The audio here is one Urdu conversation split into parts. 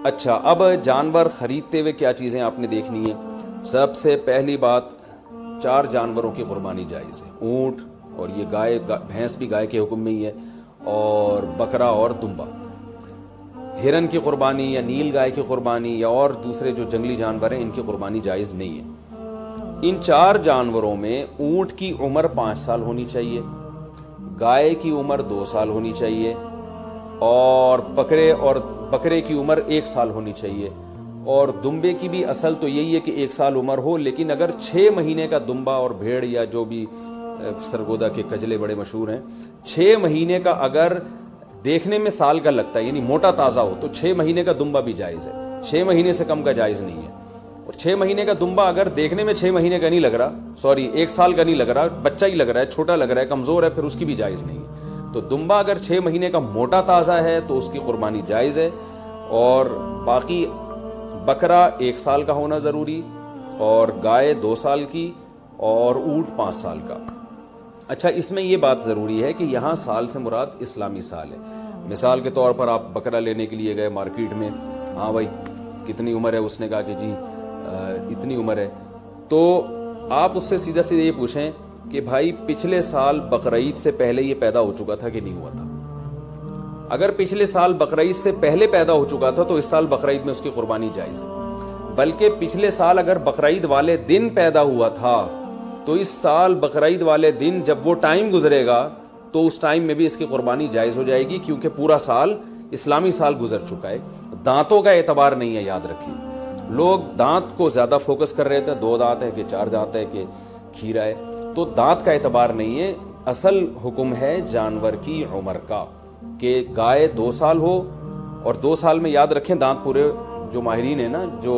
اچھا، اب جانور خریدتے ہوئے کیا چیزیں آپ نے دیکھنی ہیں؟ سب سے پہلی بات، 4 جانوروں کی قربانی جائز ہے۔ اونٹ، اور یہ گائے، بھینس بھی گائے کے حکم میں ہی ہے، اور بکرا اور دمبا۔ ہرن کی قربانی یا نیل گائے کی قربانی یا اور دوسرے جو جنگلی جانور ہیں ان کی قربانی جائز نہیں ہے۔ ان 4 جانوروں میں اونٹ کی عمر 5 سال ہونی چاہیے، گائے کی عمر 2 سال ہونی چاہیے، اور بکرے کی عمر 1 سال ہونی چاہیے، اور دمبے کی بھی اصل تو یہی ہے کہ 1 سال عمر ہو، لیکن اگر 6 مہینے کا دمبا اور بھیڑ یا جو بھی سرگودا کے کجلے بڑے مشہور ہیں، 6 مہینے کا اگر دیکھنے میں سال کا لگتا ہے یعنی موٹا تازہ ہو تو 6 مہینے کا دمبا بھی جائز ہے، 6 مہینے سے کم کا جائز نہیں ہے۔ اور 6 مہینے کا دمبا اگر دیکھنے میں 6 مہینے کا نہیں لگ رہا، 1 سال کا نہیں لگ رہا، بچہ ہی لگ رہا ہے، چھوٹا لگ رہا ہے، کمزور ہے، پھر اس کی بھی جائز نہیں ہے۔ تو دمبا اگر 6 مہینے کا موٹا تازہ ہے تو اس کی قربانی جائز ہے، اور باقی بکرا 1 سال کا ہونا ضروری، اور گائے 2 سال کی، اور اونٹ 5 سال کا۔ اچھا، اس میں یہ بات ضروری ہے کہ یہاں سال سے مراد اسلامی سال ہے۔ مثال کے طور پر آپ بکرا لینے کے لیے گئے مارکیٹ میں، ہاں بھائی کتنی عمر ہے؟ اس نے کہا کہ جی اتنی عمر ہے، تو آپ اس سے سیدھا سیدھا یہ پوچھیں کہ بھائی پچھلے سال بقرعید سے پہلے یہ پیدا ہو چکا تھا کہ نہیں ہوا تھا؟ اگر پچھلے سال بقرعید سے پہلے پیدا ہو چکا تھا تو اس سال بقرعید میں اس کی قربانی جائز ہے، بلکہ پچھلے سال اگر بقرعید والے دن پیدا ہوا تھا تو اس سال بقرعید والے دن جب وہ ٹائم گزرے گا تو اس ٹائم میں بھی اس کی قربانی جائز ہو جائے گی، کیونکہ پورا سال اسلامی سال گزر چکا ہے۔ دانتوں کا اعتبار نہیں ہے، یاد رکھیں، لوگ دانت کو زیادہ فوکس کر رہے تھے، 2 دانت ہے کہ 4 دانت ہے کہ کھیرا ہے، تو دانت کا اعتبار نہیں ہے، اصل حکم ہے جانور کی عمر کا، کہ گائے 2 سال ہو، اور 2 سال میں یاد رکھیں دانت پورے، جو ماہرین ہیں نا جو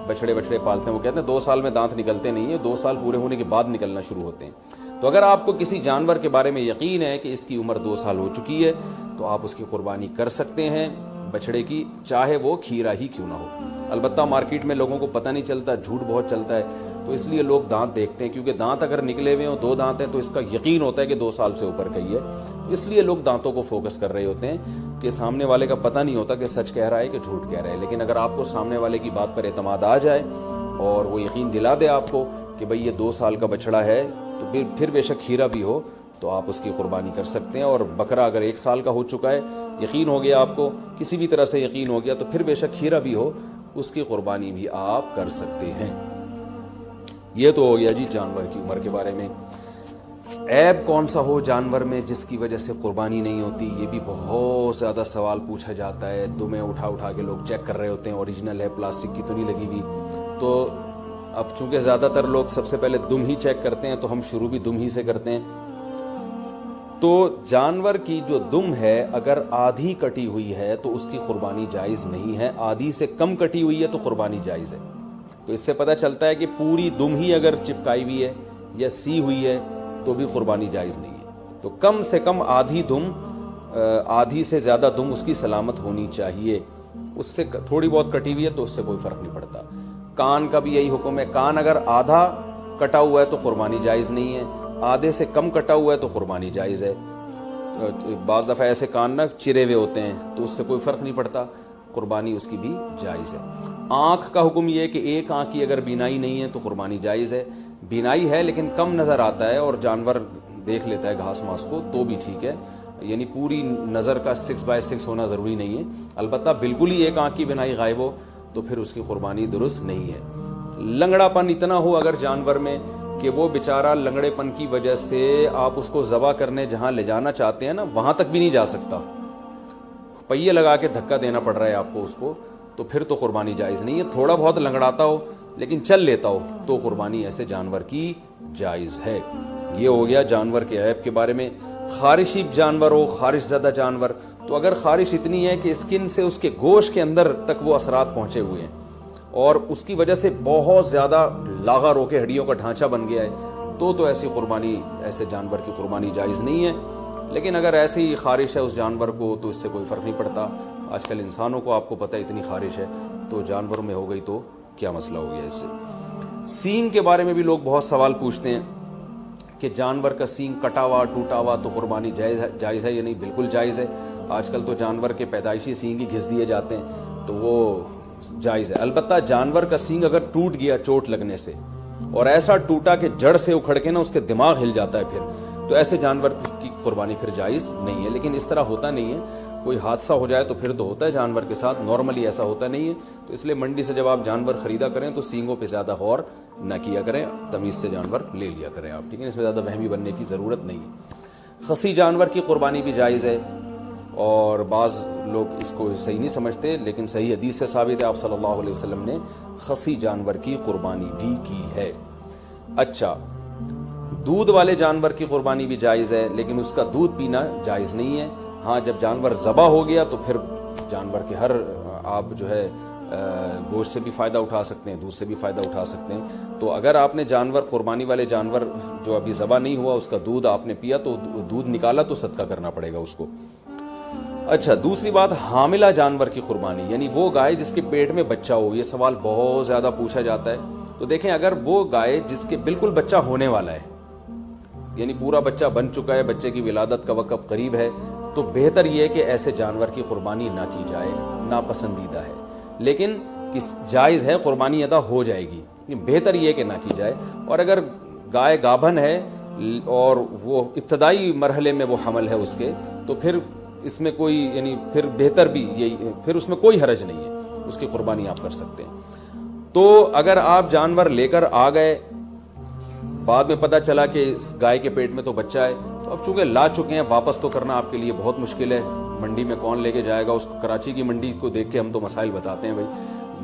بچڑے پالتے ہیں وہ کہتے ہیں 2 سال میں دانت نکلتے نہیں ہیں، 2 سال پورے ہونے کے بعد نکلنا شروع ہوتے ہیں۔ تو اگر آپ کو کسی جانور کے بارے میں یقین ہے کہ اس کی عمر 2 سال ہو چکی ہے تو آپ اس کی قربانی کر سکتے ہیں، بچڑے کی، چاہے وہ کھیرا ہی کیوں نہ ہو۔ البتہ مارکیٹ میں لوگوں کو پتہ نہیں چلتا، جھوٹ بہت چلتا ہے، تو اس لیے لوگ دانت دیکھتے ہیں، کیونکہ دانت اگر نکلے ہوئے ہوں، 2 دانت ہیں، تو اس کا یقین ہوتا ہے کہ 2 سال سے اوپر کا ہی ہے، اس لیے لوگ دانتوں کو فوکس کر رہے ہوتے ہیں، کہ سامنے والے کا پتہ نہیں ہوتا کہ سچ کہہ رہا ہے کہ جھوٹ کہہ رہا ہے۔ لیکن اگر آپ کو سامنے والے کی بات پر اعتماد آ جائے اور وہ یقین دلا دے آپ کو کہ بھئی یہ 2 سال کا بچڑا ہے، تو پھر بے شک کھیرا بھی ہو تو آپ اس کی قربانی کر سکتے ہیں۔ اور بکرا اگر 1 سال کا ہو چکا ہے، یقین ہو گیا آپ کو، کسی بھی طرح سے یقین ہو گیا، تو پھر بے شک کھیرا بھی ہو، اس کی قربانی بھی آپ کر سکتے ہیں۔ یہ تو ہو گیا جی جانور کی عمر کے بارے میں۔ عیب کون سا ہو جانور میں جس کی وجہ سے قربانی نہیں ہوتی، یہ بھی بہت زیادہ سوال پوچھا جاتا ہے۔ دمیں اٹھا کے لوگ چیک کر رہے ہوتے ہیں، اوریجنل ہے، پلاسٹک کی تو نہیں لگی ہوئی۔ تو اب چونکہ زیادہ تر لوگ سب سے پہلے دم ہی چیک کرتے ہیں، تو ہم شروع بھی دم ہی سے کرتے ہیں۔ تو جانور کی جو دم ہے اگر آدھی کٹی ہوئی ہے تو اس کی قربانی جائز نہیں ہے، آدھی سے کم کٹی ہوئی ہے تو قربانی جائز ہے۔ تو اس سے پتہ چلتا ہے کہ پوری دم ہی اگر چپکائی ہوئی ہے یا سی ہوئی ہے تو بھی قربانی جائز نہیں ہے۔ تو کم سے کم آدھی دم، آدھی سے زیادہ دم اس کی سلامت ہونی چاہیے، اس سے تھوڑی بہت کٹی ہوئی ہے تو اس سے کوئی فرق نہیں پڑتا۔ کان کا بھی یہی حکم ہے، کان اگر آدھا کٹا ہوا ہے تو قربانی جائز نہیں ہے، آدھے سے کم کٹا ہوا ہے تو قربانی جائز ہے۔ بعض دفعہ ایسے کان نہ چرے ہوئے ہوتے ہیں تو اس سے کوئی فرق نہیں پڑتا، قربانی اس کی بھی جائز ہے۔ آنکھ کا حکم یہ ہے کہ ایک آنکھ کی اگر بینائی نہیں ہے تو قربانی جائز ہے، بینائی ہے لیکن کم نظر آتا ہے اور جانور دیکھ لیتا ہے گھاس ماس کو تو بھی ٹھیک ہے، یعنی پوری نظر کا 6/6 ہونا ضروری نہیں ہے۔ البتہ بالکل ہی ایک آنکھ کی بینائی غائب ہو تو پھر اس کی قربانی درست نہیں ہے۔ لنگڑا پن اتنا ہو اگر جانور میں کہ وہ بیچارہ لنگڑے پن کی وجہ سے آپ اس کو ذبح کرنے جہاں لے جانا چاہتے ہیں نا وہاں تک بھی نہیں جا سکتا، پہیے لگا کے دھکا دینا پڑ رہا ہے آپ کو اس کو، تو پھر تو قربانی جائز نہیں ہے۔ تھوڑا بہت لنگڑاتا ہو لیکن چل لیتا ہو تو قربانی ایسے جانور کی جائز ہے۔ یہ ہو گیا جانور کے عیب کے بارے میں۔ خارشی جانور ہو، خارش زدہ جانور، تو اگر خارش اتنی ہے کہ اسکن سے اس کے گوشت کے اندر تک وہ اثرات پہنچے ہوئے ہیں اور اس کی وجہ سے بہت زیادہ لاغا رو کے ہڈیوں کا ڈھانچہ بن گیا ہے تو ایسی قربانی، ایسے جانور کی قربانی جائز نہیں ہے۔ لیکن اگر ایسی خارش ہے اس جانور کو تو اس سے کوئی فرق نہیں پڑتا۔ آج کل انسانوں کو آپ کو پتہ ہے اتنی خارش ہے، تو جانوروں میں ہو گئی تو کیا مسئلہ ہو گیا اس سے۔ سینگ کے بارے میں بھی لوگ بہت سوال پوچھتے ہیں کہ جانور کا سینگ کٹا ہوا ٹوٹا ہوا تو قربانی جائز ہے یا نہیں؟ بالکل جائز ہے۔ آج کل تو جانور کے پیدائشی سینگ ہی گھس دیے جاتے ہیں، تو وہ جائز ہے. البتہ جانور کا سینگ اگر ٹوٹ گیا چوٹ لگنے سے اور ایسا ٹوٹا کہ جڑ سے اکھڑ کے نا اس کے دماغ ہل جاتا ہے پھر, تو ایسے جانور کی قربانی پھر جائز نہیں ہے. لیکن اس طرح ہوتا نہیں ہے, کوئی حادثہ ہو جائے تو پھر تو ہوتا ہے جانور کے ساتھ, نارملی ایسا ہوتا نہیں ہے. تو اس لیے منڈی سے جب آپ جانور خریدا کریں تو سینگوں پہ زیادہ غور نہ کیا کریں, تمیز سے جانور لے لیا کریں آپ, ٹھیک ہے. اس میں زیادہ وہمی بننے کی ضرورت نہیں ہے. خصی جانور کی قربانی بھی جائز ہے, اور بعض لوگ اس کو صحیح نہیں سمجھتے, لیکن صحیح حدیث سے ثابت ہے, آپ صلی اللہ علیہ وسلم نے خصی جانور کی قربانی بھی کی ہے. اچھا, دودھ والے جانور کی قربانی بھی جائز ہے, لیکن اس کا دودھ پینا جائز نہیں ہے. ہاں, جب جانور ذبح ہو گیا تو پھر جانور کے ہر آپ جو ہے گوشت سے بھی فائدہ اٹھا سکتے ہیں, دودھ سے بھی فائدہ اٹھا سکتے ہیں. تو اگر آپ نے جانور, قربانی والے جانور جو ابھی ذبح نہیں ہوا, اس کا دودھ آپ نے پیا تو دودھ نکالا تو صدقہ کرنا پڑے گا اس کو. اچھا, دوسری بات, حاملہ جانور کی قربانی, یعنی وہ گائے جس کے پیٹ میں بچہ ہو. یہ سوال بہت زیادہ پوچھا جاتا ہے. تو دیکھیں, اگر وہ گائے جس کے بالکل بچہ ہونے والا ہے, یعنی پورا بچہ بن چکا ہے, بچے کی ولادت کا وقت قریب ہے, تو بہتر یہ ہے کہ ایسے جانور کی قربانی نہ کی جائے, ناپسندیدہ ہے. لیکن جائز ہے, قربانی ادا ہو جائے گی, بہتر یہ ہے کہ نہ کی جائے. اور اگر گائے گابھن ہے اور وہ ابتدائی مرحلے میں وہ حمل ہے اس کے, تو پھر اس میں کوئی, یعنی پھر بہتر بھی یہی, پھر اس میں کوئی حرج نہیں ہے, اس کی قربانی آپ کر سکتے ہیں. تو اگر آپ جانور لے کر آ گئے, بعد میں پتہ چلا کہ اس گائے کے پیٹ میں تو بچہ ہے, تو اب چونکہ لا چکے ہیں, واپس تو کرنا آپ کے لیے بہت مشکل ہے. منڈی میں کون لے کے جائے گا اس کو؟ کراچی کی منڈی کو دیکھ کے ہم تو مسائل بتاتے ہیں بھائی.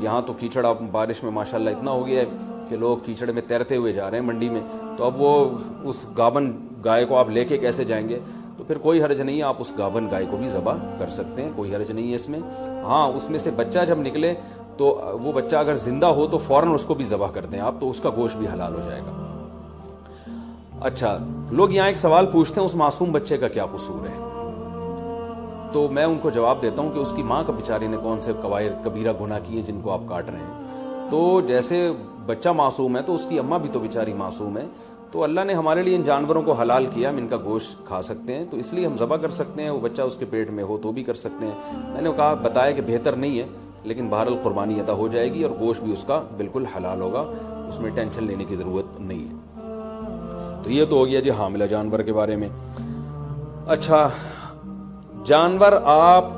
یہاں تو کیچڑ اب بارش میں ماشاءاللہ اتنا ہو گیا ہے کہ لوگ کیچڑ میں تیرتے ہوئے جا رہے ہیں منڈی میں. تو اب وہ اس گابن گائے کو آپ لے کے کیسے جائیں گے؟ تو پھر کوئی حرج نہیں ہے, آپ اس گابن گائے کو بھی ذبح کر سکتے ہیں, کوئی حرج نہیں ہے اس میں. ہاں, اس میں سے بچہ جب نکلے تو وہ بچہ اگر زندہ ہو تو فوراً اس کو بھی ذبح کر دیں آپ, تو اس کا گوشت بھی حلال ہو جائے گا. اچھا, لوگ یہاں ایک سوال پوچھتے ہیں, اس معصوم بچے کا کیا قصور ہے؟ تو میں ان کو جواب دیتا ہوں کہ اس کی ماں کا بیچاری نے کون سے کبیرہ گناہ کیے جن کو آپ کاٹ رہے ہیں. تو جیسے بچہ معصوم ہے تو اس کی اماں بھی تو بیچاری معصوم ہے. تو اللہ نے ہمارے لیے ان جانوروں کو حلال کیا, ہم ان کا گوشت کھا سکتے ہیں, تو اس لیے ہم ذبح کر سکتے ہیں. وہ بچہ اس کے پیٹ میں ہو تو بھی کر سکتے ہیں. میں نے کہا, بتایا کہ بہتر نہیں ہے, لیکن بہرحال قربانی ادا ہو جائے گی اور گوشت بھی اس کا بالکل حلال ہوگا, اس میں ٹینشن لینے کی ضرورت نہیں ہے. تو یہ تو ہو گیا جی حاملہ جانور کے بارے میں. اچھا, جانور آپ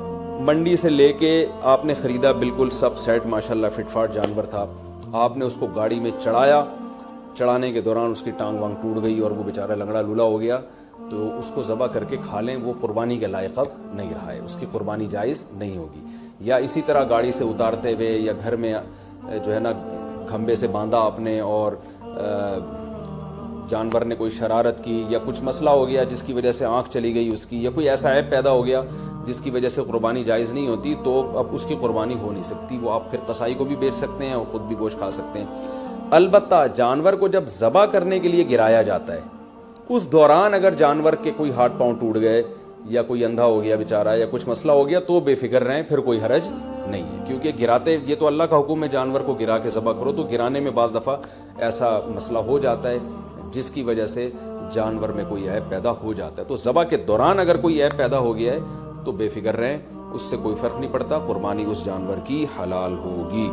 منڈی سے لے کے آپ نے خریدا, بالکل سب سیٹ ماشاءاللہ فٹ فاٹ جانور تھا, آپ نے اس کو گاڑی میں چڑھایا, چڑھانے کے دوران اس کی ٹانگ وانگ ٹوٹ گئی اور وہ بیچارہ لنگڑا لولا ہو گیا, تو اس کو ذبح کر کے کھا لیں, وہ قربانی کے لائق اب نہیں رہا ہے, اس کی قربانی جائز نہیں ہوگی. یا اسی طرح گاڑی سے اتارتے ہوئے یا گھر میں جو ہے نا کھمبے سے باندھا آپ نے اور جانور نے کوئی شرارت کی یا کچھ مسئلہ ہو گیا جس کی وجہ سے آنکھ چلی گئی اس کی, یا کوئی ایسا عیب پیدا ہو گیا جس کی وجہ سے قربانی جائز نہیں ہوتی, تو اب اس کی قربانی ہو نہیں سکتی. وہ آپ پھر قصائی کو بھی بیچ سکتے ہیں اور خود بھی گوشت کھا سکتے ہیں. البتہ جانور کو جب ذبح کرنے کے لیے گرایا جاتا ہے, اس دوران اگر جانور کے کوئی ہاتھ پاؤں ٹوٹ گئے یا کوئی اندھا ہو گیا بیچارہ یا کچھ مسئلہ ہو گیا, تو بے فکر رہیں, پھر کوئی حرج نہیں ہے. کیونکہ گراتے, یہ تو اللہ کا حکم ہے جانور کو گرا کے ذبح کرو, تو گرانے میں بعض دفعہ ایسا مسئلہ ہو جاتا ہے جس کی وجہ سے جانور میں کوئی عیب پیدا ہو جاتا ہے. تو ذبح کے دوران اگر کوئی عیب پیدا ہو گیا ہے تو بے فکر رہیں, اس سے کوئی فرق نہیں پڑتا, قربانی اس جانور کی حلال ہوگی.